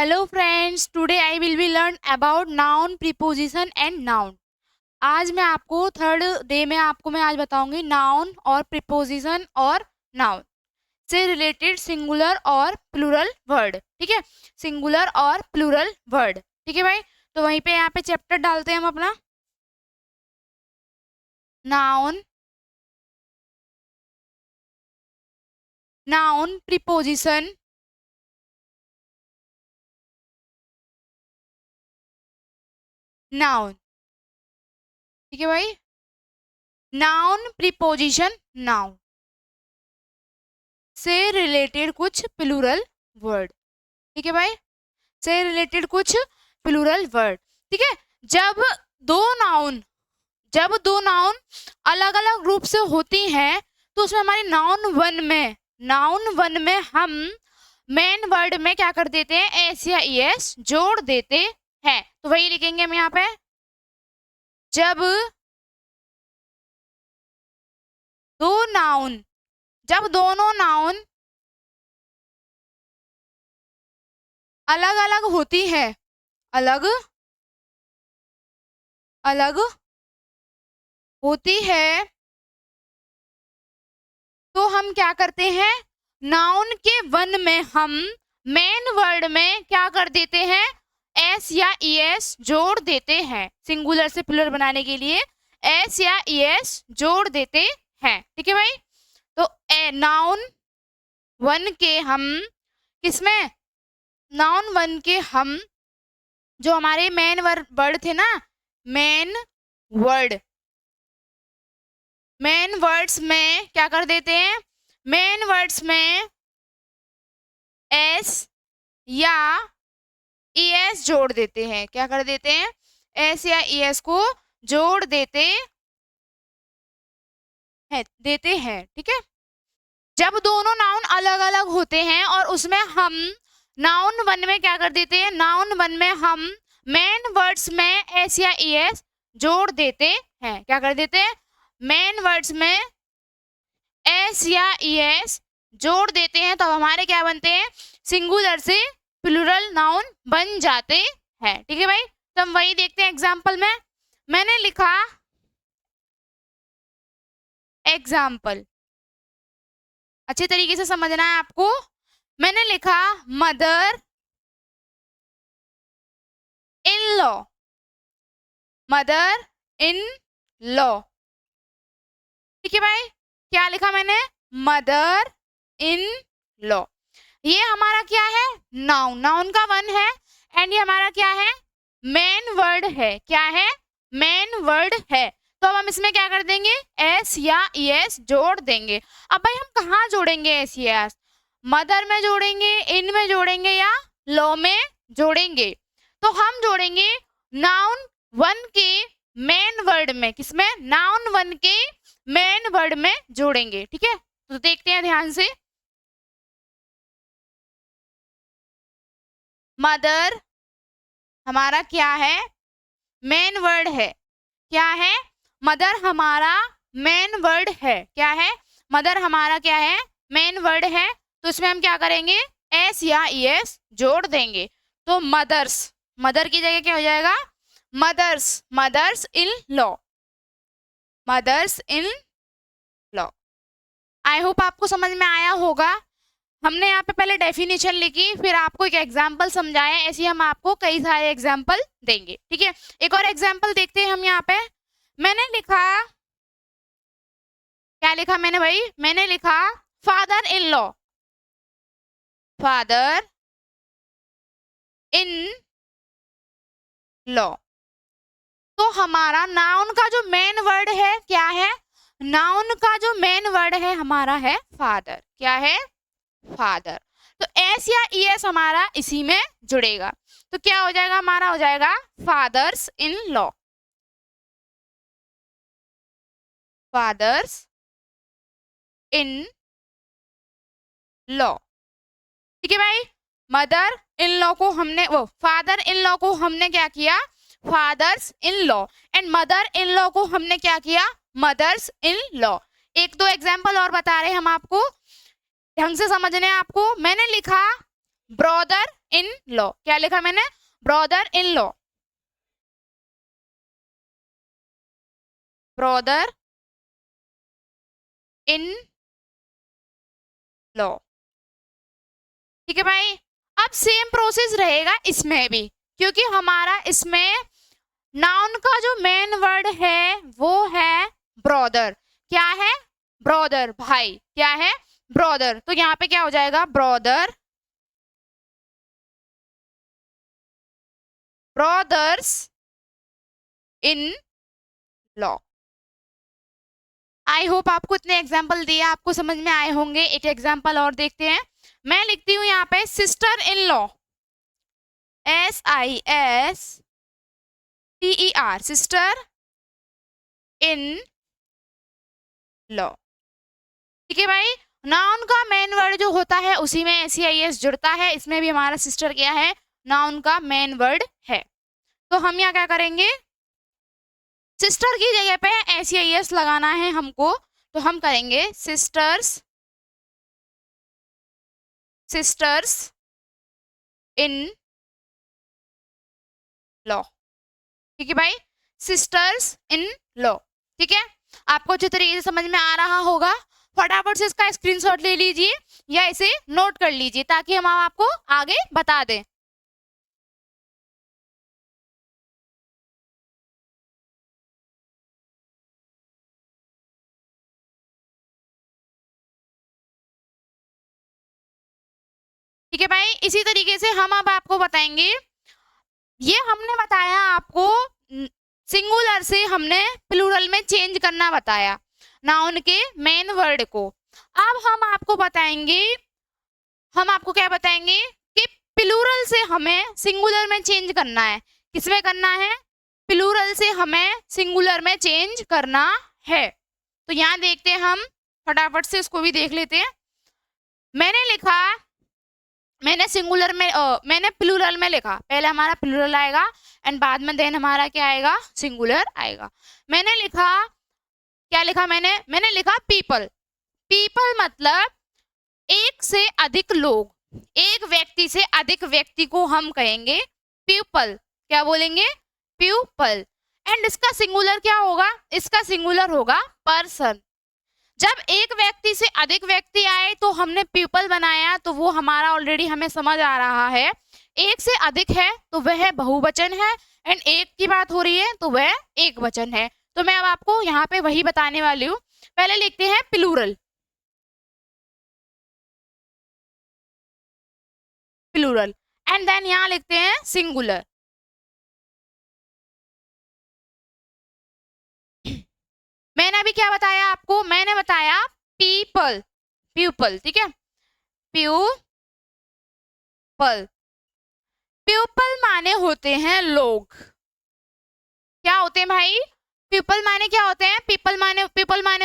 Hello friends, today I will be learn about noun, preposition and noun. आज मैं आपको third day में आपको मैं आज बताऊंगी नाउन और प्रीपोजिशन और नाउन से रिलेटेड सिंगुलर और प्लूरल वर्ड। ठीक है, सिंगुलर और प्लूरल वर्ड। ठीक है भाई, तो वहीं पे यहाँ पे चैप्टर डालते हैं हम अपना नाउन, नाउन, प्रीपोजिशन, नाउन। ठीक है भाई, नाउन, प्रीपोजिशन, नाउन से रिलेटेड कुछ प्लूरल वर्ड। ठीक है भाई, से रिलेटेड कुछ प्लूरल वर्ड। ठीक है, जब दो नाउन जब दो नाउन अलग अलग रूप से होती हैं तो उसमें हमारी नाउन वन में हम मेन वर्ड में क्या कर देते हैं, एस या ईएस जोड़ देते हैं। तो वही लिखेंगे हम यहाँ पे, जब दोनों नाउन अलग अलग होती है, अलग अलग होती है, तो हम क्या करते हैं, नाउन के वन में हम मेन वर्ड में क्या कर देते हैं, एस या ईएस जोड़ देते हैं। सिंगुलर से प्लूरल बनाने के लिए एस या ईएस जोड़ देते हैं। ठीक है भाई, तो नाउन वन के हम किसमें, नाउन वन के हम जो हमारे मेन वर्ड थे ना, मेन वर्ड्स में क्या कर देते हैं, मेन वर्ड्स में एस या ईएस जोड़ देते हैं। क्या कर देते हैं, एस या ईएस को जोड़ देते हैं। ठीक है, जब दोनों नाउन अलग अलग होते हैं और उसमें हम नाउन वन में क्या कर देते हैं, नाउन वन में हम मेन वर्ड्स में एस या ईएस जोड़ देते हैं। क्या कर देते हैं, मेन वर्ड्स में एस या ईएस जोड़ देते हैं, तो हमारे क्या बनते हैं, सिंगुलर से प्लूरल नाउन बन जाते हैं। ठीक है भाई, तो हम वही देखते हैं एग्जाम्पल में। मैंने लिखा एग्जाम्पल, अच्छे तरीके से समझना है आपको। मैंने लिखा mother in law, mother in law. ठीक है भाई, क्या लिखा मैंने, मदर इन लॉ। ये हमारा क्या है, नाउन, नाउन का वन है, एंड ये हमारा क्या है, मेन वर्ड है। क्या है, मेन वर्ड है। तो अब हम इसमें क्या कर देंगे, एस या ईएस जोड़ देंगे। अब भाई हम कहाँ जोड़ेंगे एस या एस, मदर में जोड़ेंगे, इन में जोड़ेंगे या लॉ में जोड़ेंगे। तो हम जोड़ेंगे नाउन वन के मेन वर्ड में, किसमें, नाउन वन के मेन वर्ड में जोड़ेंगे। ठीक है, तो देखते हैं ध्यान से। मदर हमारा क्या है, मेन वर्ड है। क्या है, मदर हमारा मेन वर्ड है। क्या है, मदर हमारा क्या है, मेन वर्ड है। तो इसमें हम क्या करेंगे, एस या ईएस जोड़ देंगे। तो मदर्स, मदर की जगह क्या हो जाएगा, mother's in law, mother's in law. I hope आपको समझ में आया होगा। हमने यहाँ पे पहले डेफिनेशन लिखी, फिर आपको एक एग्जाम्पल समझाया, ऐसे हम आपको कई सारे एग्जाम्पल देंगे। ठीक है, एक और एग्जाम्पल देखते हैं हम यहाँ पे। मैंने लिखा, क्या लिखा मैंने भाई, मैंने लिखा father in law, father in law. तो हमारा नाउन का जो मेन वर्ड है क्या है, नाउन का जो मेन वर्ड है हमारा है फादर। क्या है, फादर। तो एस या ईएस हमारा इसी में जुड़ेगा, तो क्या हो जाएगा, हमारा हो जाएगा fathers in law, fathers in law. ठीक है भाई, मदर इन लॉ को हमने, वो फादर इन लॉ को हमने क्या किया, fathers in law, and mother in law को हमने क्या किया, मदर्स इन लॉ। एक दो एग्जाम्पल और बता रहे हैं हम आपको, ढंग से समझने आपको। मैंने लिखा ब्रदर इन लॉ, क्या लिखा मैंने, brother in law, brother in law. ठीक है भाई, अब सेम प्रोसेस रहेगा इसमें भी, क्योंकि हमारा इसमें नाउन का जो मेन वर्ड है वो है ब्रदर। क्या है, ब्रदर, भाई, क्या है, ब्रदर। तो यहाँ पे क्या हो जाएगा, brother, brothers in law. I hope आपको इतने एग्जाम्पल दिए आपको समझ में आए होंगे। एक एग्जाम्पल और देखते हैं। मैं लिखती हूँ यहाँ पे sister in law, SISTER, sister in law. ठीक है भाई, नाउन का मेन वर्ड जो होता है उसी में SEIS जुड़ता है, इसमें भी हमारा सिस्टर क्या है, नाउन का मेन वर्ड है। तो हम यहाँ क्या करेंगे, सिस्टर की जगह पे SEIS लगाना है हमको, तो हम करेंगे सिस्टर्स, सिस्टर्स इन लॉ। ठीक है भाई, सिस्टर्स इन लॉ। ठीक है, आपको अच्छे तरीके से समझ में आ रहा होगा। फटाफट से इसका स्क्रीनशॉट ले लीजिए या इसे नोट कर लीजिए ताकि हम आपको आगे बता दें। ठीक है भाई, इसी तरीके से हम अब आपको बताएंगे, ये हमने बताया आपको सिंगुलर से हमने प्लूरल में चेंज करना बताया नाउन के मेन वर्ड को। अब हम आपको बताएंगे, हम आपको क्या बताएंगे कि प्लूरल से हमें सिंगुलर में चेंज करना है। किसमें करना है, प्लूरल से हमें सिंगुलर में चेंज करना है। तो यहाँ देखते हैं हम, फटाफट से इसको भी देख लेते हैं। मैंने लिखा, मैंने सिंगुलर में मैंने प्लूरल में लिखा, पहले हमारा प्लूरल आएगा एंड बाद में देन हमारा क्या आएगा, सिंगुलर आएगा। मैंने लिखा, क्या लिखा मैंने लिखा पीपल। पीपल मतलब एक से अधिक लोग, एक व्यक्ति से अधिक व्यक्ति को हम कहेंगे पीपल। क्या बोलेंगे, पीपल। एंड इसका सिंगुलर क्या होगा, इसका सिंगुलर होगा पर्सन। जब एक व्यक्ति से अधिक व्यक्ति आए तो हमने पीपल बनाया, तो वो हमारा ऑलरेडी हमें समझ आ रहा है। एक से अधिक है तो वह बहुवचन है, एंड एक की बात हो रही है तो वह एक वचन है। तो मैं अब आपको यहाँ पे वही बताने वाली हूँ। पहले लिखते हैं प्लूरल, प्लूरल, एंड देन यहाँ लिखते हैं सिंगुलर। मैंने अभी क्या बताया आपको, मैंने बताया पीपल, पीपल। ठीक है, प्यूपल, पीपल माने होते हैं लोग। क्या होते हैं भाई, पीपल माने क्या होते हैं, पीपल माने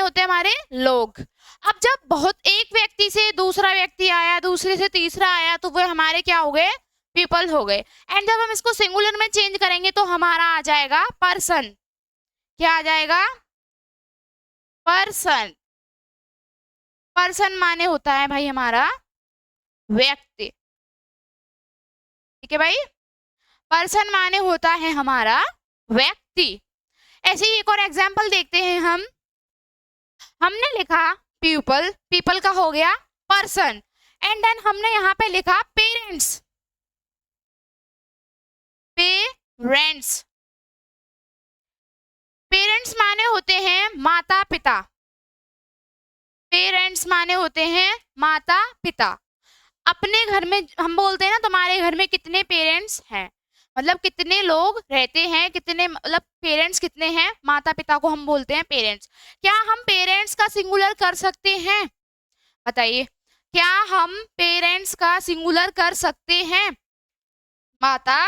होते हैं हमारे लोग। अब जब बहुत एक व्यक्ति से दूसरा व्यक्ति आया, दूसरे से तीसरा आया, तो वो हमारे क्या हो गए, पीपल हो गए। एंड जब हम इसको सिंगुलर में चेंज करेंगे तो हमारा आ जाएगा पर्सन। क्या आ जाएगा, पर्सन। पर्सन माने होता है भाई हमारा व्यक्ति। ठीक है भाई, पर्सन माने होता है हमारा व्यक्ति। ऐसे ही एक और एग्जांपल देखते हैं हम। हमने लिखा पीपल, पीपल का हो गया पर्सन, एंड देन हमने यहाँ पे लिखा पेरेंट्स, पेरेंट्स। पेरेंट्स माने होते हैं माता पिता, पेरेंट्स माने होते हैं माता पिता। अपने घर में हम बोलते हैं ना, तुम्हारे घर में कितने पेरेंट्स हैं, मतलब कितने लोग रहते हैं, कितने मतलब पेरेंट्स कितने हैं, माता पिता को हम बोलते हैं पेरेंट्स। क्या हम पेरेंट्स का सिंगुलर कर सकते हैं, बताइए, क्या हम पेरेंट्स का सिंगुलर कर सकते हैं, माता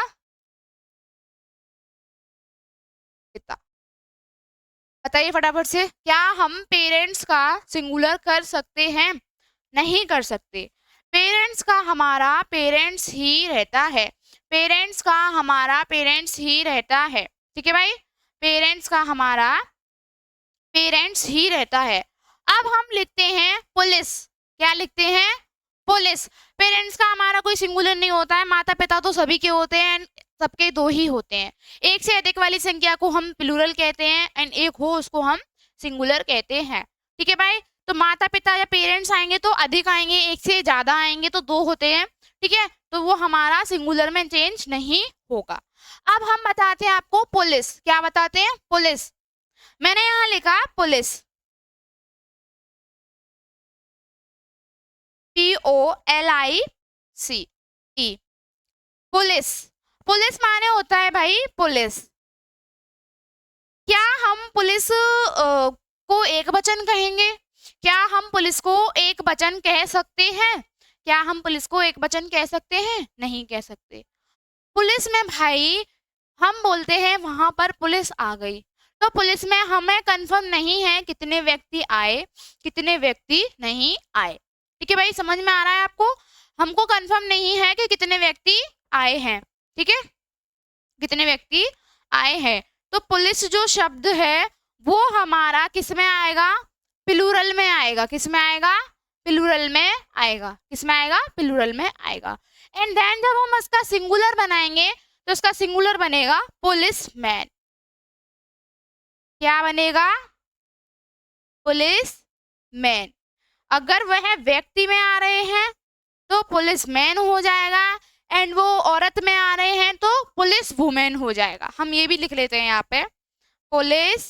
पिता, बताइए फटाफट से, क्या हम पेरेंट्स का सिंगुलर कर सकते हैं, नहीं कर सकते। पेरेंट्स का हमारा पेरेंट्स ही रहता है, पेरेंट्स का हमारा पेरेंट्स ही रहता है। ठीक है भाई, पेरेंट्स का हमारा पेरेंट्स ही रहता है। अब हम लिखते हैं पुलिस। क्या लिखते हैं, पुलिस। पेरेंट्स का हमारा कोई सिंगुलर नहीं होता है, माता पिता तो सभी के होते हैं, सबके दो ही होते हैं। एक से अधिक वाली संख्या को हम प्लूरल कहते हैं एंड एक हो उसको हम सिंगुलर कहते हैं। ठीक है भाई, तो माता पिता या पेरेंट्स आएंगे तो अधिक आएंगे, एक से ज्यादा आएंगे तो दो होते हैं। ठीक है, तो वो हमारा सिंगुलर में चेंज नहीं होगा। अब हम बताते हैं आपको पुलिस। क्या बताते हैं? पुलिस। मैंने यहाँ लिखा पुलिस, POLICE, पुलिस। पुलिस माने होता है भाई पुलिस। क्या हम पुलिस को एक वचन कहेंगे? क्या हम पुलिस को एक वचन कह सकते हैं? क्या हम पुलिस को एक वचन कह सकते हैं? नहीं कह सकते। पुलिस में भाई हम बोलते हैं वहां पर पुलिस आ गई, तो पुलिस में हमें कंफर्म नहीं है कितने व्यक्ति आए, कितने व्यक्ति नहीं आए। ठीक है भाई, समझ में आ रहा है आपको? हमको कंफर्म नहीं है कि कितने व्यक्ति आए हैं। ठीक है, कितने व्यक्ति आए हैं, तो पुलिस जो शब्द है वो हमारा किस में आएगा? प्लूरल में आएगा। किस में आएगा? प्लूरल में आएगा। किस में आएगा? प्लूरल में आएगा। एंड देन जब हम इसका सिंगुलर बनाएंगे तो इसका सिंगुलर बनेगा पुलिसमैन। क्या बनेगा? पुलिसमैन। अगर वह व्यक्ति में आ रहे हैं तो पुलिसमैन हो जाएगा, एंड वो औरत में आ रहे हैं तो पुलिस वुमेन हो जाएगा। हम ये भी लिख लेते हैं यहाँ पे, पुलिस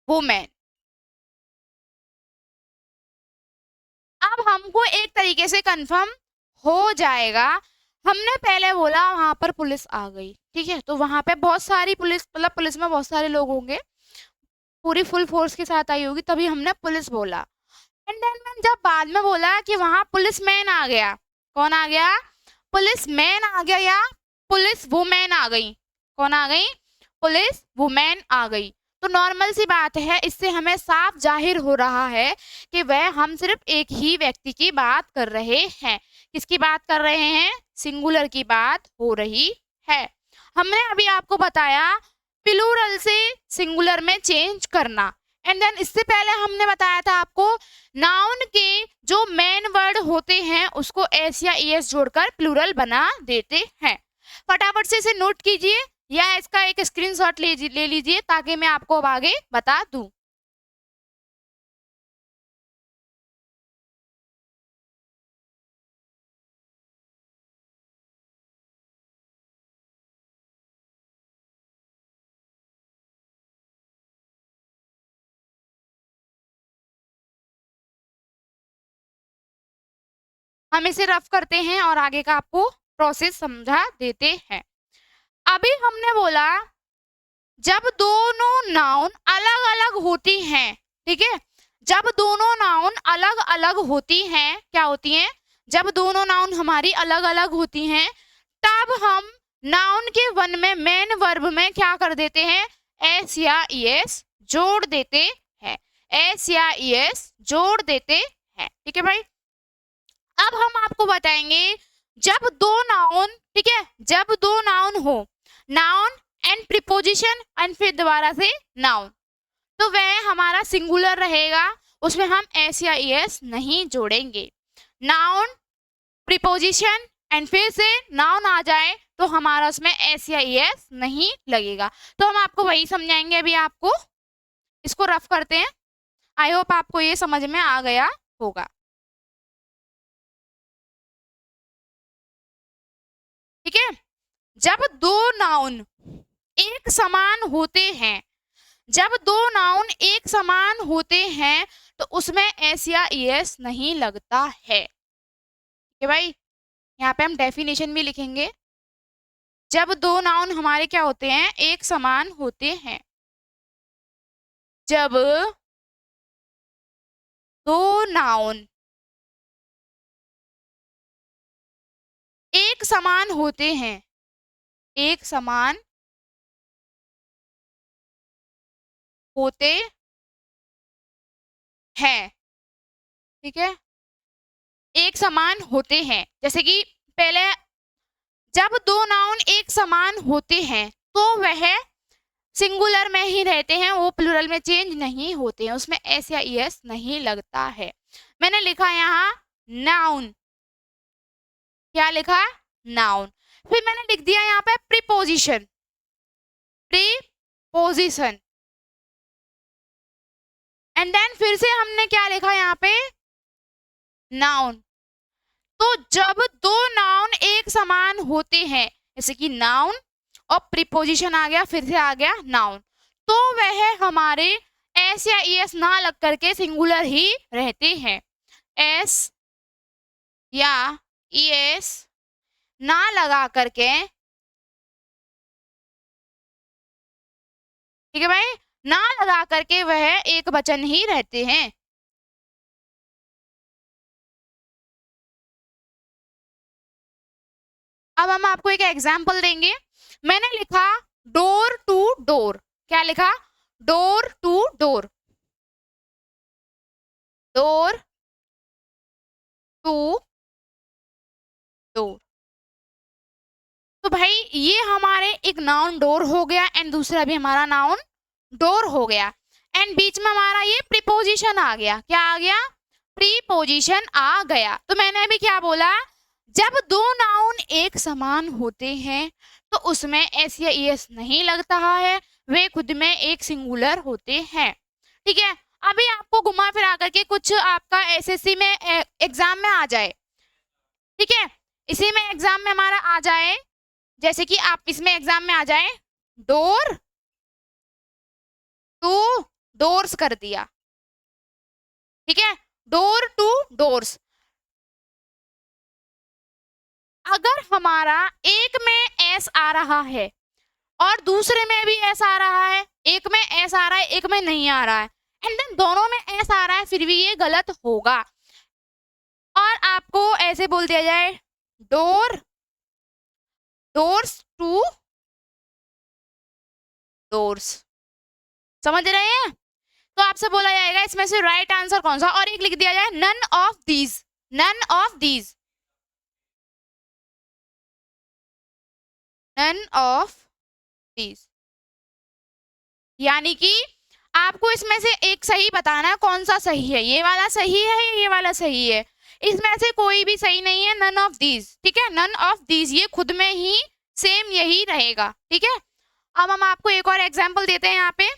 वुमेन। अब हमको एक तरीके से कंफर्म हो जाएगा। हमने पहले बोला वहां पर पुलिस आ गई, ठीक है, तो वहां पे बहुत सारी पुलिस, मतलब पुलिस में बहुत सारे लोग होंगे, पूरी फुल फोर्स के साथ आई होगी, तभी हमने पुलिस बोला। एंड देन मैंने जब बाद में बोला कि वहां पुलिसमैन आ गया, कौन आ गया? पुलिसमैन आ गया या पुलिस वुमेन आ गई? कौन आ गई? पुलिस वुमेन आ गई। तो नॉर्मल सी बात है, इससे हमें साफ जाहिर हो रहा है कि वह हम सिर्फ एक ही व्यक्ति की बात कर रहे हैं। किसकी बात कर रहे हैं? सिंगुलर की बात हो रही है। हमने अभी आपको बताया प्लूरल से सिंगुलर में चेंज करना। एंड देन इससे पहले हमने बताया था आपको नाउन के जो मेन वर्ड होते हैं उसको एस या ईएस जोड़कर प्लूरल बना देते हैं। फटाफट से इसे नोट कीजिए या इसका एक स्क्रीनशॉट ले लीजिए ताकि मैं आपको अब आगे बता दूं। हम इसे रफ करते हैं और आगे का आपको प्रोसेस समझा देते हैं। अभी हमने बोला जब दोनों नाउन अलग अलग होती हैं, ठीक है, जब दोनों नाउन अलग अलग होती हैं, क्या होती हैं? जब दोनों नाउन हमारी अलग अलग होती हैं, तब हम नाउन के वन में मेन वर्ब में क्या कर देते हैं? एस या ईएस जोड़ देते हैं। एस या ईएस जोड़ देते हैं। ठीक है भाई, अब हम आपको बताएंगे जब दो नाउन, ठीक है, जब दो नाउन हो, नाउन एंड प्रीपोजिशन एंड फिर दोबारा से नाउन, तो वह हमारा सिंगुलर रहेगा, उसमें हम एस या ईएस नहीं जोड़ेंगे। नाउन प्रीपोजिशन एंड फिर से नाउन आ जाए तो हमारा उसमें एस या ईएस नहीं लगेगा। तो हम आपको वही समझाएंगे। अभी आपको इसको रफ करते हैं, आई होप आपको ये समझ में आ गया होगा। ठीक है, जब दो नाउन एक समान होते हैं, जब दो नाउन एक समान होते हैं तो उसमें एस या ईएस नहीं लगता है। ठीक है भाई, यहाँ पे हम डेफिनेशन भी लिखेंगे। जब दो नाउन हमारे क्या होते हैं? एक समान होते हैं। जब दो नाउन एक समान होते हैं, एक समान होते हैं, ठीक है, एक समान होते हैं। जैसे कि पहले जब दो नाउन एक समान होते हैं तो वह सिंगुलर में ही रहते हैं, वो प्लूरल में चेंज नहीं होते हैं, उसमें एस या ईएस नहीं लगता है। मैंने लिखा यहाँ नाउन, क्या लिखा? नाउन। फिर मैंने लिख दिया यहाँ पे प्रीपोजिशन, प्रीपोजिशन। एंड देन फिर से हमने क्या लिखा यहाँ पे? नाउन। तो जब दो नाउन एक समान होते हैं, जैसे कि नाउन और प्रीपोजिशन आ गया, फिर से आ गया नाउन, तो वह हमारे एस या ईएस ना लग करके सिंगुलर ही रहते हैं। एस या ईएस ना लगा करके, ठीक है भाई, ना लगा करके वह एक वचन ही रहते हैं। अब हम आपको एक एग्जाम्पल देंगे। मैंने लिखा डोर टू डोर, क्या लिखा? Door to door, door to door. तो भाई ये हमारे एक नाउन डोर हो गया एंड दूसरा भी हमारा नाउन डोर हो गया, एंड बीच में हमारा ये प्रीपोजिशन आ गया। क्या आ गया? प्रीपोजिशन आ गया। तो मैंने अभी क्या बोला? जब दो नाउन एक समान होते हैं तो उसमें एस या ईएस नहीं लगता है, वे खुद में एक सिंगुलर होते हैं। ठीक है, अभी आपको घुमा फिरा करके कुछ आपका एसएससी में एग्जाम में आ जाए, ठीक है, इसी में एग्जाम में हमारा आ जाए, जैसे कि आप इसमें एग्जाम में आ जाए डोर टू डोर्स कर दिया, ठीक है, डोर टू डोर्स। अगर हमारा एक में एस आ रहा है और दूसरे में भी एस आ रहा है, एक में एस आ रहा है एक में नहीं आ रहा है, एंड देन दोनों में एस आ रहा है, फिर भी ये गलत होगा। और आपको ऐसे बोल दिया जाए डोर, डोर्स टू डोर्स, समझ रहे हैं? तो आपसे बोला जाएगा इसमें से राइट आंसर कौन सा, और एक लिख दिया जाए none of these, none of these, none of these. यानी कि आपको इसमें से एक सही बताना है, कौन सा सही है, ये वाला सही है या ये वाला सही है, इसमें से कोई भी सही नहीं है, नन ऑफ दीज, ठीक है, नन ऑफ दीज, ये खुद में ही सेम यही रहेगा। ठीक है, अब हम आपको एक और एग्जांपल देते हैं यहाँ पे,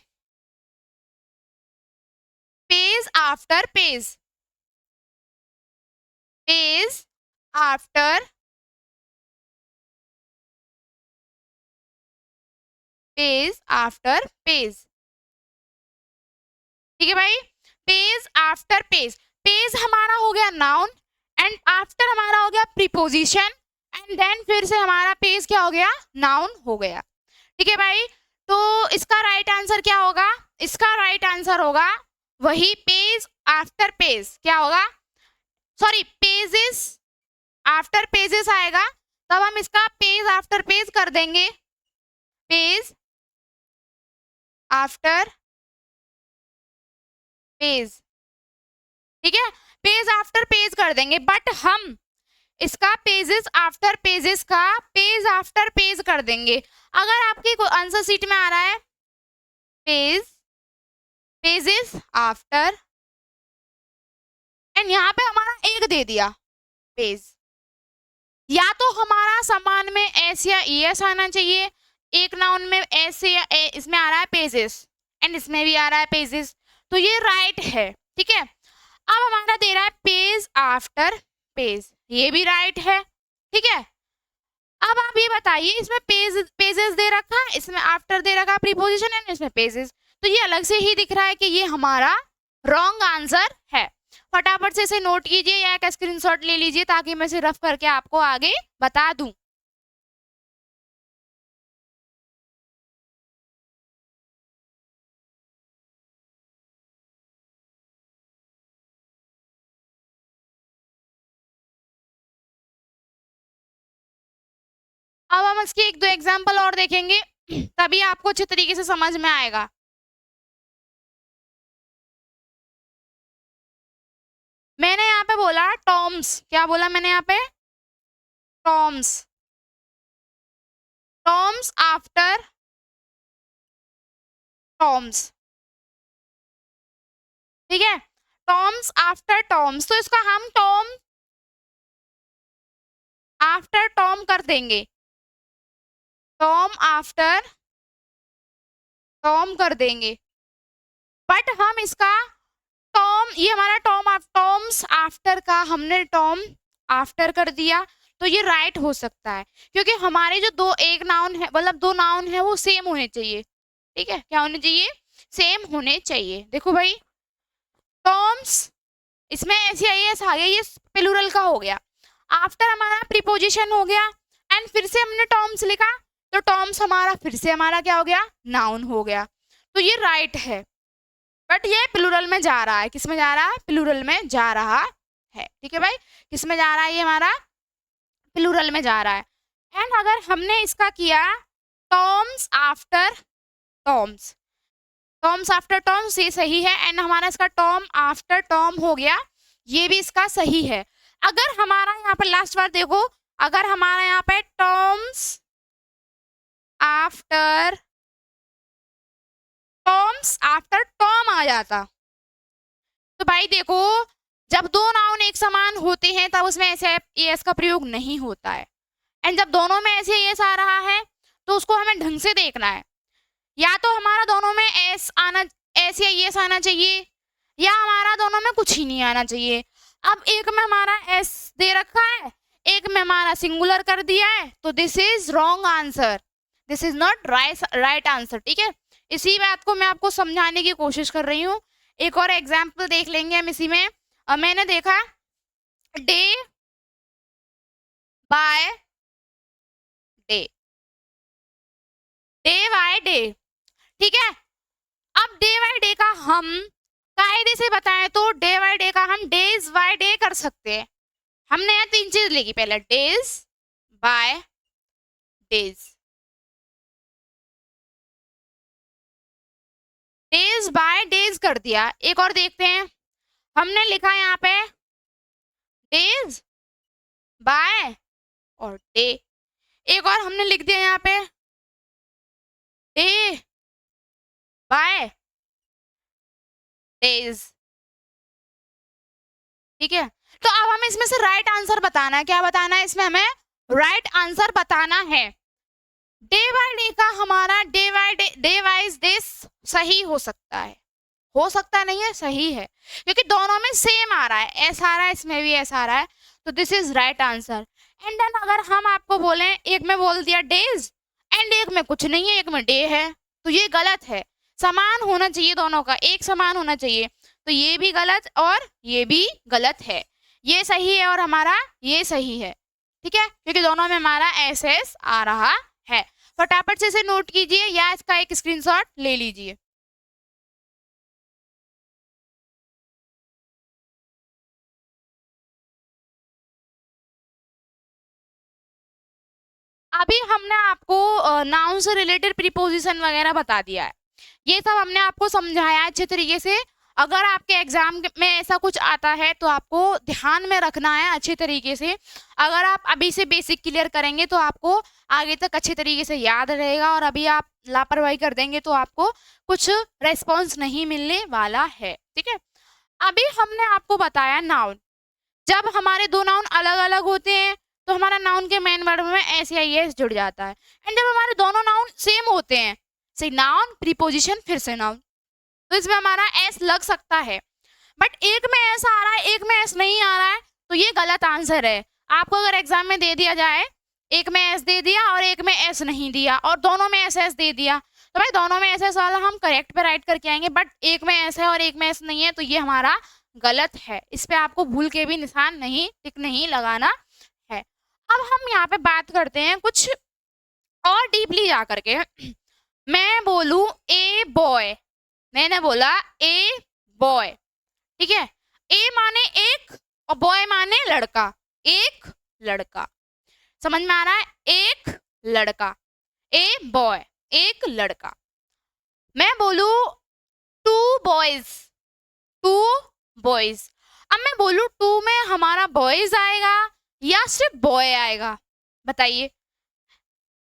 page after page, page after page after page, ठीक है भाई, पेज आफ्टर पेज। पेज हमारा हो गया नाउन एंड आफ्टर हमारा हो गया प्रीपोजिशन, एंड देन फिर से हमारा पेज क्या हो गया? नाउन हो गया। ठीक है भाई, तो इसका राइट आंसर क्या होगा? इसका राइट आंसर होगा वही पेज आफ्टर पेज, क्या होगा? सॉरी, पेजेस आफ्टर पेजेस आएगा, तब हम इसका पेज आफ्टर पेज कर देंगे, पेज आफ्टर पेज, ठीक है, पेज आफ्टर पेज कर देंगे, बट हम इसका पेजेस आफ्टर पेजेस का पेज आफ्टर पेज कर देंगे। अगर आपके आंसर सीट में आ रहा है पेज, पेजेस आफ्टर, एंड यहाँ पे हमारा एक दे दिया पेज, या तो हमारा समान में एस या ईएस आना चाहिए, एक नाउन में एस या इसमें आ रहा है पेजेस एंड इसमें भी आ रहा है पेजेस, तो ये राइट है। ठीक है, अब हमारा दे रहा है पेज आफ्टर पेज, ये भी राइट है। ठीक है, अब आप ये बताइए, इसमें पेजेस दे रखा है, इसमें आफ्टर दे रखा है प्रीपोजिशन एंड इसमें पेजेस, तो ये अलग से ही दिख रहा है कि ये हमारा रॉन्ग आंसर है। फटाफट से इसे नोट कीजिए या एक स्क्रीनशॉट ले लीजिए ताकि मैं इसे रफ करके आपको आगे बता दूं। अब हम इसकी एक दो एग्जाम्पल और देखेंगे तभी आपको अच्छे तरीके से समझ में आएगा। मैंने यहाँ पे बोला टॉम्स, क्या बोला मैंने यहाँ पे? टॉम्स, टॉम्स आफ्टर टॉम्स, ठीक है, टॉम्स आफ्टर टॉम्स, तो इसका हम टॉम आफ्टर टॉम कर देंगे, टॉम आफ्टर टॉम कर देंगे। बट हम इसका टॉम, ये हमारा टॉम्स आफ्टर का हमने टॉम आफ्टर कर दिया, तो ये राइट हो सकता है, क्योंकि हमारे जो दो एक नाउन है, मतलब दो नाउन है वो सेम होने चाहिए। ठीक है, क्या होने चाहिए? सेम होने चाहिए। देखो भाई, टॉम्स, इसमें ऐसे एस आ गया, ये प्लूरल का हो गया। आफ्टर हमारा प्रीपोजिशन हो गया, एंड फिर से हमने टॉम्स लिखा, तो टॉम्स हमारा फिर से हमारा क्या हो गया? नाउन हो गया। तो ये राइट है, बट ये प्लूरल में जा रहा है। किस में जा रहा है? प्लूरल में जा रहा है। ठीक है भाई, किस में जा रहा है? ये हमारा प्लूरल में जा रहा है। एंड अगर हमने इसका किया Tom's after Tom's, Tom's after Tom's, ये सही है। एंड हमारा इसका टॉम आफ्टर टॉम हो गया, ये भी इसका सही है। अगर हमारा यहाँ पर लास्ट बार देखो, अगर हमारा यहाँ पे टॉम्स आफ्टर टॉम आ जाता, तो भाई देखो, जब दो नाउन एक समान होते हैं तब उसमें ऐसे एस का प्रयोग नहीं होता है। एंड जब दोनों में ऐसे एस आ रहा है तो उसको हमें ढंग से देखना है। या तो हमारा दोनों में एस आना, एस या एस आना चाहिए, या हमारा दोनों में कुछ ही नहीं आना चाहिए। अब एक में हमारा एस दे रखा है, एक में हमारा सिंगुलर कर दिया है, तो this is wrong answer, this is not right answer. ठीक है, इसी बात को मैं आपको समझाने की कोशिश कर रही हूँ। एक और एग्जाम्पल देख लेंगे हम इसी में। मैंने देखा day by day, day by day. ठीक है, अब डे बाय डे का हम कायदे से बताएं तो डे बाय डे का हम डेज बाय डे कर सकते हैं। हमने यहाँ तीन चीज लिखी, पहले days by days, days by days कर दिया। एक और देखते हैं, हमने लिखा यहाँ पे डेज बाय और डे। एक और हमने लिख दिया यहाँ पे डे बाय डेज। ठीक है, तो अब हमें इसमें से राइट आंसर बताना है। क्या बताना है? इसमें हमें राइट आंसर बताना है। डे बाय डे का हमारा day by day wise day सही हो सकता है, हो सकता नहीं है, सही है, क्योंकि दोनों में सेम आ रहा है, एस आ रहा है, इसमें भी एस आ रहा है, तो this is right answer. And then अगर हम आपको बोले, एक में बोल दिया डेज एंड एक में कुछ नहीं है, एक में डे है, तो ये गलत है। समान होना चाहिए, दोनों का एक समान होना चाहिए, तो ये भी गलत और ये भी गलत है। ये सही है और हमारा ये सही है। ठीक है, क्योंकि दोनों में हमारा एस एस आ रहा है। फटाफट से इसे नोट कीजिए या इसका एक स्क्रीनशॉट ले लीजिए। अभी हमने आपको नाउन से रिलेटेड प्रीपोजिशन वगैरह बता दिया है, ये सब हमने आपको समझाया अच्छे तरीके से। अगर आपके एग्जाम में ऐसा कुछ आता है तो आपको ध्यान में रखना है अच्छे तरीके से। अगर आप अभी से बेसिक क्लियर करेंगे तो आपको आगे तक अच्छे तरीके से याद रहेगा, और अभी आप लापरवाही कर देंगे तो आपको कुछ रेस्पॉन्स नहीं मिलने वाला है। ठीक है, अभी हमने आपको बताया नाउन, जब हमारे दो नाउन अलग अलग होते हैं तो हमारा नाउन के मेन वर्ब में एस या एस जुड़ जाता है। एंड जब हमारे दोनों नाउन सेम होते हैं, से नाउन प्रीपोजिशन फिर से नाउन, तो इसमें हमारा एस लग सकता है। बट एक में एस आ रहा है, एक में एस नहीं आ रहा है, तो ये गलत आंसर है। आपको अगर एग्जाम में दे दिया जाए, एक में एस दे दिया और एक में एस नहीं दिया, और दोनों में एस एस दे दिया, तो भाई दोनों में एस एस वाला हम करेक्ट पे राइट करके आएंगे। बट एक में एस है और एक में एस नहीं है, तो ये हमारा गलत है। इस पे आपको भूल के भी निशान नहीं, टिक नहीं लगाना है। अब हम यहाँ पे बात करते हैं कुछ और डीपली जा करके। मैं बोलूं ए बॉय, मैंने बोला ए बॉय, ठीक है, ए माने एक और बॉय माने लड़का, एक लड़का, समझ में आ रहा है? एक लड़का, ए बॉय, एक लड़का। मैं बोलूं टू बॉयज, टू बॉयज, अब मैं बोलूं टू में हमारा बॉयज आएगा या सिर्फ बॉय आएगा, बताइए।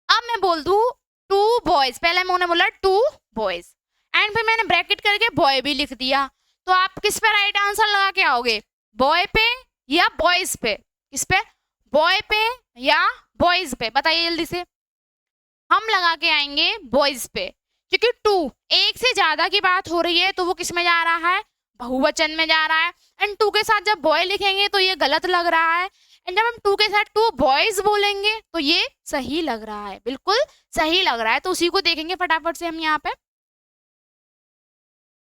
अब मैं बोल दूं टू बॉयज, पहले मैंने बोला टू बॉयज एंड फिर मैंने ब्रैकेट करके बॉय भी लिख दिया, तो तो आप किस पे राइट आंसर लगा के आओगे, बॉय पे या बॉयज पे, किस पे, बॉय पे या बॉयज पे, बताइए जल्दी से। हम लगा के आएंगे बॉयज पे, क्योंकि टू, एक से ज्यादा की बात हो रही है तो वो किस में जा रहा है, बहुवचन में जा रहा है। एंड टू के साथ जब बॉय लिखेंगे तो ये गलत लग रहा है, एंड जब हम टू के साथ टू बॉयज बोलेंगे तो ये सही लग रहा है, बिल्कुल सही लग रहा है। तो उसी को देखेंगे फटाफट से हम यहाँ पे,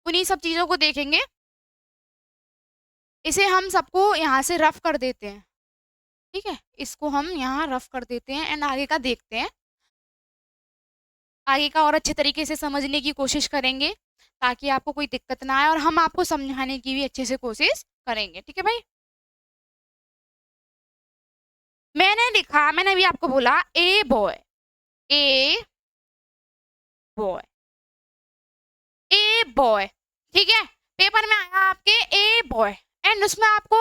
उन्हीं सब चीजों को देखेंगे। इसे हम सबको यहाँ से रफ कर देते हैं, ठीक है, इसको हम यहाँ रफ कर देते हैं एंड आगे का देखते हैं, आगे का और अच्छे तरीके से समझने की कोशिश करेंगे ताकि आपको कोई दिक्कत ना आए और हम आपको समझाने की भी अच्छे से कोशिश करेंगे, ठीक है भाई। मैंने लिखा, मैंने अभी आपको बोला a boy, a boy, a boy, ठीक है, पेपर में आया आपके ए बॉय, एंड उसमें आपको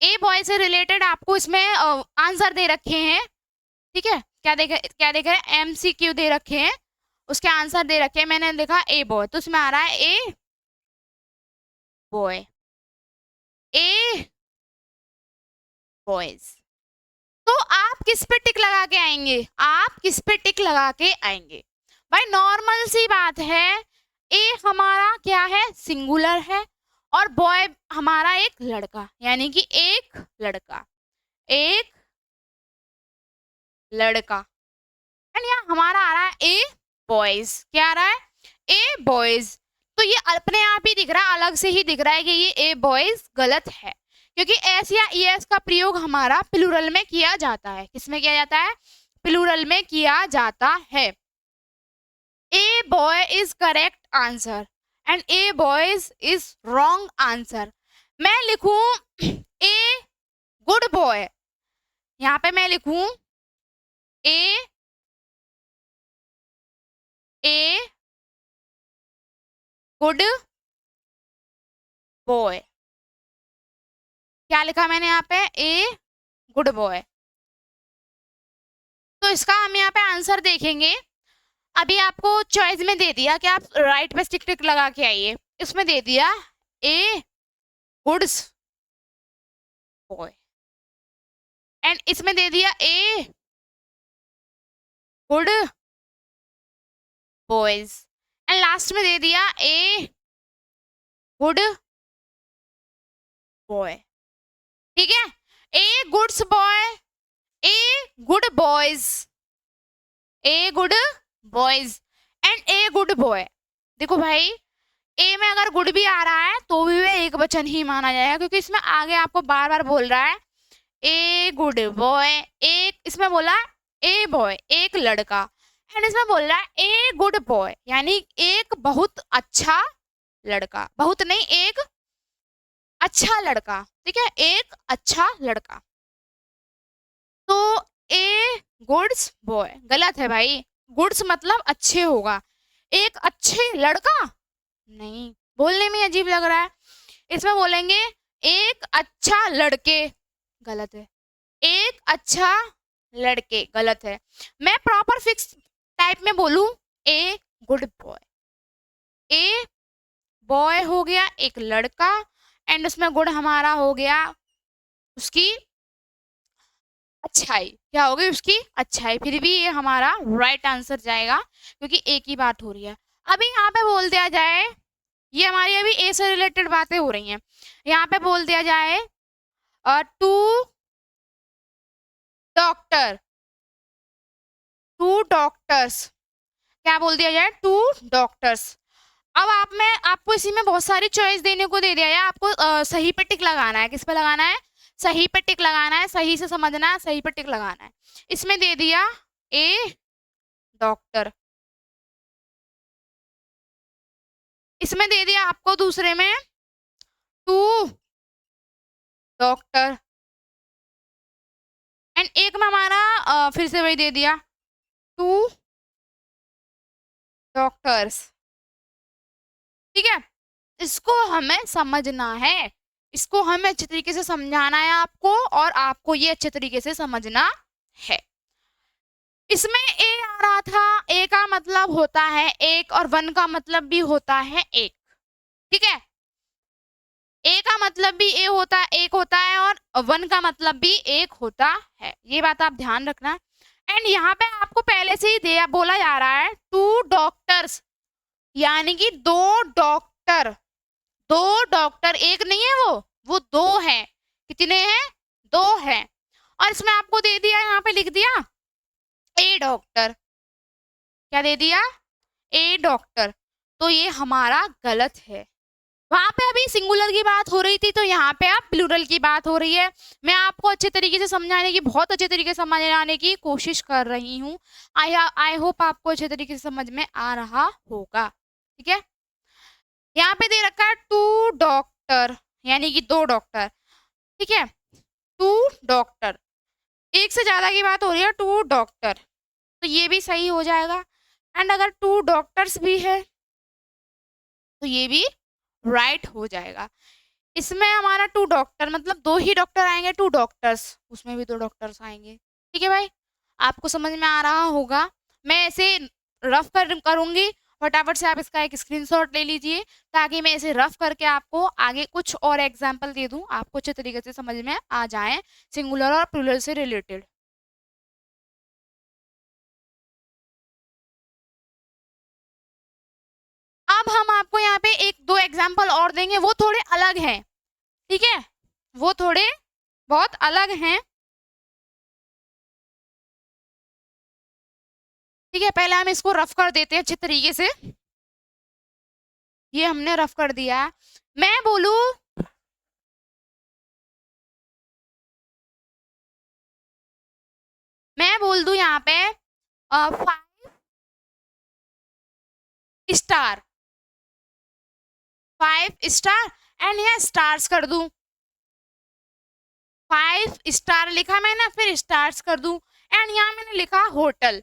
ए बॉय से रिलेटेड आपको इसमें आंसर दे रखे हैं, ठीक है, क्या देखे MCQ दे रखे हैं, उसके आंसर दे रखे हैं। मैंने लिखा ए बॉय तो उसमें आ रहा है ए बॉय, ए बॉयज। तो आप किस पे टिक लगा के आएंगे, आप किस पे टिक लगा के आएंगे भाई, नॉर्मल सी बात है, ए हमारा क्या है, सिंगुलर है, और बॉय हमारा एक लड़का, यानी कि एक लड़का, एक लड़का, एंड यहाँ हमारा आ रहा है ए बॉयज, क्या आ रहा है, ए बॉयज। तो ये अपने आप ही दिख रहा है, अलग से ही दिख रहा है कि ये ए बॉयज गलत है, क्योंकि एस या ईएस का प्रयोग हमारा प्लूरल में किया जाता है, किसमें किया जाता है, प्लूरल में किया जाता है। A boy is correct answer and A boys is wrong answer. मैं लिखूं ए गुड बॉय, यहाँ पे मैं लिखूं ए गुड बॉय, क्या लिखा मैंने यहाँ पे, ए गुड बॉय। तो इसका हम यहाँ पे आंसर देखेंगे। अभी आपको चॉइस में दे दिया कि आप राइट पे टिक टिक लगा के आइए, इसमें दे दिया ए गुड्स बॉय, एंड इसमें दे दिया a good boys, and last में दे दिया ए गुड बॉय, ठीक है, a goods boy, a good boys, a good boys and a good boy. देखो भाई, ए में अगर गुड भी आ रहा है तो भी वह एक वचन ही माना जाएगा, क्योंकि इसमें आगे आपको बार बार बोल रहा है ए गुड बॉय, एक इसमें बोला ए बॉय एक लड़का, एंड इसमें बोल रहा है ए गुड बॉय, यानी एक बहुत अच्छा लड़का, बहुत नहीं एक अच्छा लड़का, ठीक है, एक अच्छा लड़का। तो ए गुड्स बॉय गलत है भाई, गुड्स मतलब अच्छे होगा, एक अच्छे लड़का नहीं, बोलने में अजीब लग रहा है, इसमें बोलेंगे एक अच्छा लड़के, गलत है, एक अच्छा लड़के गलत है। मैं प्रॉपर फिक्स टाइप में बोलूं ए गुड बॉय, ए बॉय हो गया एक लड़का, एंड उसमें गुड हमारा हो गया उसकी अच्छाई, क्या होगी उसकी अच्छाई, फिर भी ये हमारा राइट आंसर जाएगा क्योंकि एक ही बात हो रही है। अभी यहाँ पे बोल दिया जाए, ये हमारी अभी ए से रिलेटेड बातें हो रही हैं, यहाँ पे बोल दिया जाए टू डॉक्टर, टू डॉक्टर्स, क्या बोल दिया जाए, टू डॉक्टर्स। अब आप में आपको इसी में बहुत सारी चॉइस देने को दे दिया है, आपको सही पे टिक लगाना है, किस पे लगाना है, सही पे टिक लगाना है, सही से समझना है, सही पे टिक लगाना है। इसमें दे दिया ए डॉक्टर, इसमें दे दिया आपको दूसरे में टू डॉक्टर, एंड एक में हमारा फिर से वही दे दिया टू डॉक्टर्स, ठीक है। इसको हमें समझना है, इसको हमें अच्छे तरीके से समझाना है आपको, और आपको ये अच्छे तरीके से समझना है। इसमें ए आ रहा था, ए का मतलब होता है एक और वन का मतलब भी होता है एक, ठीक है, ए का मतलब भी ए होता है, एक होता है, और वन का मतलब भी एक होता है, ये बात आप ध्यान रखना। एंड यहाँ पे आपको पहले से ही दिया बोला जा रहा है 2 डॉक्टर्स, यानी कि 2 डॉक्टर, 2 डॉक्टर, एक नहीं है वो 2 हैं। कितने हैं? 2 हैं। और इसमें आपको दे दिया, यहाँ पे लिख दिया ए डॉक्टर, क्या दे दिया? ए डॉक्टर। तो ये हमारा गलत है। वहां पे अभी सिंगुलर की बात हो रही थी, तो यहाँ पे अब प्लूरल की बात हो रही है। मैं आपको अच्छे तरीके से समझाने की, बहुत अच्छे तरीके से समझाने की कोशिश कर रही हूँ। आई होप आपको अच्छे तरीके से समझ में आ रहा होगा। ठीक है, यहाँ पे दे रखा है 2 डॉक्टर, यानी कि 2 डॉक्टर। ठीक है, 2 डॉक्टर, एक से ज्यादा की बात हो रही है, 2 डॉक्टर, तो ये भी सही हो जाएगा। एंड अगर 2 डॉक्टर्स भी है तो ये भी राइट हो जाएगा। इसमें हमारा 2 डॉक्टर मतलब 2 ही डॉक्टर आएंगे, 2 डॉक्टर्स, उसमें भी 2 डॉक्टर्स आएंगे। ठीक है भाई, आपको समझ में आ रहा होगा। मैं ऐसे रफ करूंगी, फटाफट से आप इसका एक स्क्रीनशॉट ले लीजिए, ताकि मैं इसे रफ करके आपको आगे कुछ और एग्जाम्पल दे दूं, आपको अच्छे तरीके से समझ में आ जाए सिंगुलर और प्लूरल से रिलेटेड। अब हम आपको यहाँ पे 1-2 एग्जाम्पल और देंगे, वो थोड़े अलग हैं। ठीक है, वो थोड़े बहुत अलग हैं। ठीक है, पहले हम इसको रफ कर देते हैं अच्छे तरीके से। ये हमने रफ कर दिया। मैं बोलू, मैं बोल दूं यहाँ पे 5 स्टार, 5 स्टार, एंड यहाँ स्टार्स कर दूं, 5 स्टार लिखा मैंने, फिर स्टार्स कर दूं, एंड यहाँ मैंने लिखा होटल,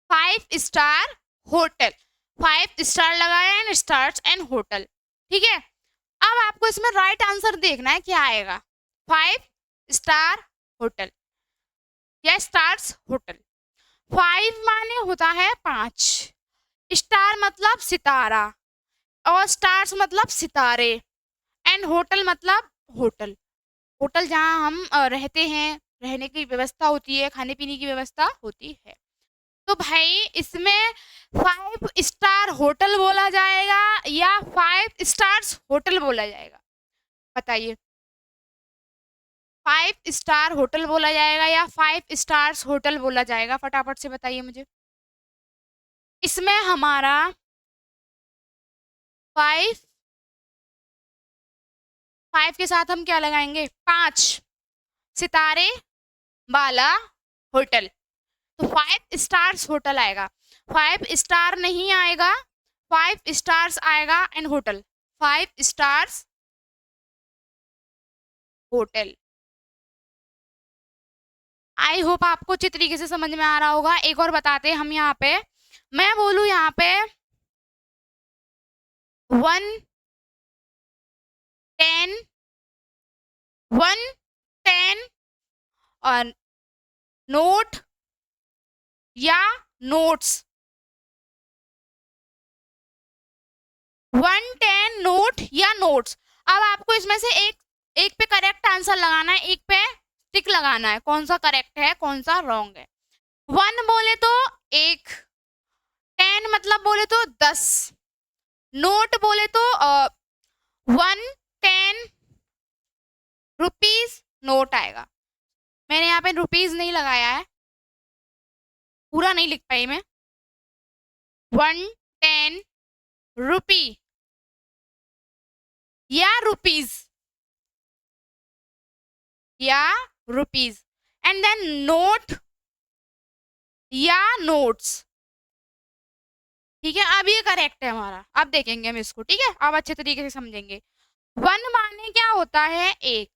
5 स्टार होटल, 5 स्टार लगाया एंड स्टार्स एंड होटल। ठीक है, अब आपको इसमें राइट आंसर देखना है क्या आएगा, 5 स्टार होटल या स्टार्स होटल। 5 माने होता है 5, स्टार मतलब सितारा, और स्टार्स मतलब सितारे, एंड होटल मतलब होटल, होटल जहाँ हम रहते हैं, रहने की व्यवस्था होती है, खाने पीने की व्यवस्था होती है। तो भाई इसमें 5 स्टार होटल बोला जाएगा या 5 स्टार्स होटल बोला जाएगा, बताइए। 5 स्टार होटल बोला जाएगा या 5 स्टार्स होटल बोला जाएगा, फटाफट से बताइए मुझे। इसमें हमारा 5 के साथ हम क्या लगाएंगे, 5 सितारे वाला होटल, तो 5 स्टार्स होटल आएगा। 5 स्टार नहीं आएगा, 5 स्टार्स आएगा and hotel, 5 stars hotel. I hope आपको अच्छी तरीके से समझ में आ रहा होगा। एक और बताते हैं हम यहाँ पे, मैं बोलू यहाँ पे 1 10 1 10 और नोट या नोट्स, 1 10 नोट या नोट्स। अब आपको इसमें से एक पे करेक्ट आंसर लगाना है, एक पे टिक लगाना है, कौन सा करेक्ट है कौन सा रॉन्ग है। 1 बोले तो 1, 10 मतलब बोले तो 10, नोट बोले तो 1 10 रुपीज नोट आएगा। मैंने यहाँ पे रुपीज नहीं लगाया है, पूरा नहीं लिख पाई मैं। 1 10 रुपी या रुपीज या रुपीज, एंड देन नोट या नोट्स। ठीक है, अब ये करेक्ट है हमारा, अब देखेंगे हम इसको। ठीक है, अब अच्छे तरीके से समझेंगे। 1 माने क्या होता है 1,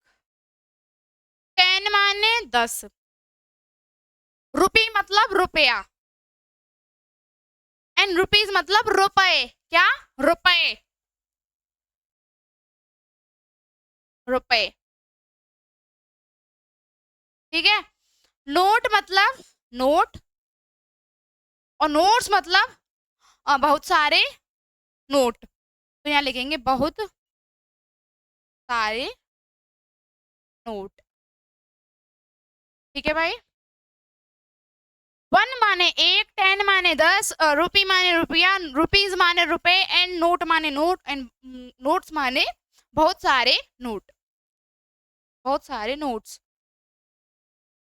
10 माने 10, रुपी मतलब रुपया, एंड रुपीज मतलब रुपए, क्या रुपए, रुपए। ठीक है, नोट मतलब नोट, और नोट्स मतलब बहुत सारे नोट, तो यहाँ लिखेंगे बहुत सारे नोट। ठीक है भाई। 1 माने 1, 10 माने 10, रुपी माने रुपया, रुपीज माने रुपए, एंड नोट माने नोट, एंड नोट्स माने बहुत सारे नोट, बहुत सारे नोट्स।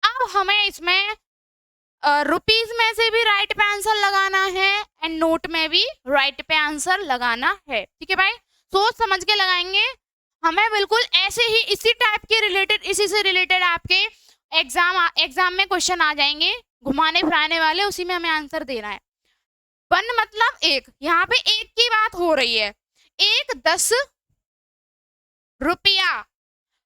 अब हमें इसमें रुपीज में से भी राइट पे आंसर लगाना है एंड नोट में भी राइट पे आंसर लगाना है। ठीक है भाई, सोच समझ के लगाएंगे। हमें बिल्कुल ऐसे ही इसी टाइप के रिलेटेड, इसी से रिलेटेड आपके एग्जाम में क्वेश्चन आ जाएंगे, घुमाने फिराने वाले, उसी में हमें आंसर देना है। 1 मतलब 1, यहाँ पे 1 की बात हो रही है। 1 10 रुपया,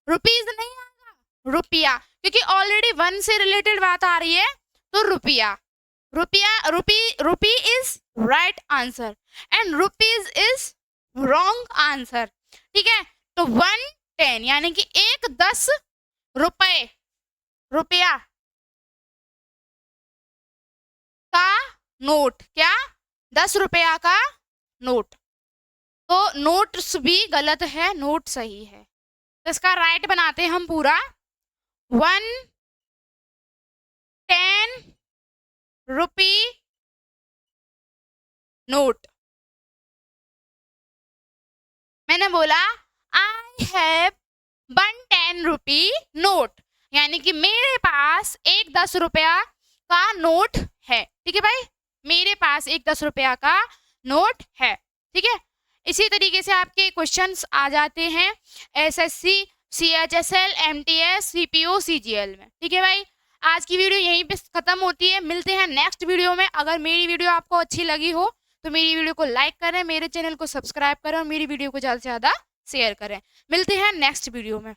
रुपीज नहीं आएगा, रुपया, क्योंकि ऑलरेडी 1 से रिलेटेड बात आ रही है, तो रुपया, रुपया, रुपी is right answer and rupees is wrong answer. ठीक है, तो 1 10 यानी कि 1 10 रुपए, रुपया का नोट, क्या 10 रुपया का नोट, तो नोट्स भी गलत है, नोट सही है। तो इसका राइट बनाते हैं हम पूरा। 1 10 रुपी नोट। मैंने बोला आई हैव 1 10 रुपी नोट, यानी कि मेरे पास एक 10 रुपया का नोट है। ठीक है भाई, मेरे पास एक 10 रुपया का नोट है। ठीक है, इसी तरीके से आपके क्वेश्चंस आ जाते हैं SSC, CHSL, MTS, CPO, CGL में। ठीक है भाई, आज की वीडियो यहीं पे खत्म होती है, मिलते हैं नेक्स्ट वीडियो में। अगर मेरी वीडियो आपको अच्छी लगी हो तो मेरी वीडियो को लाइक करें, मेरे चैनल को सब्सक्राइब करें और मेरी वीडियो को ज़्यादा से ज़्यादा शेयर करें। मिलते हैं नेक्स्ट वीडियो में।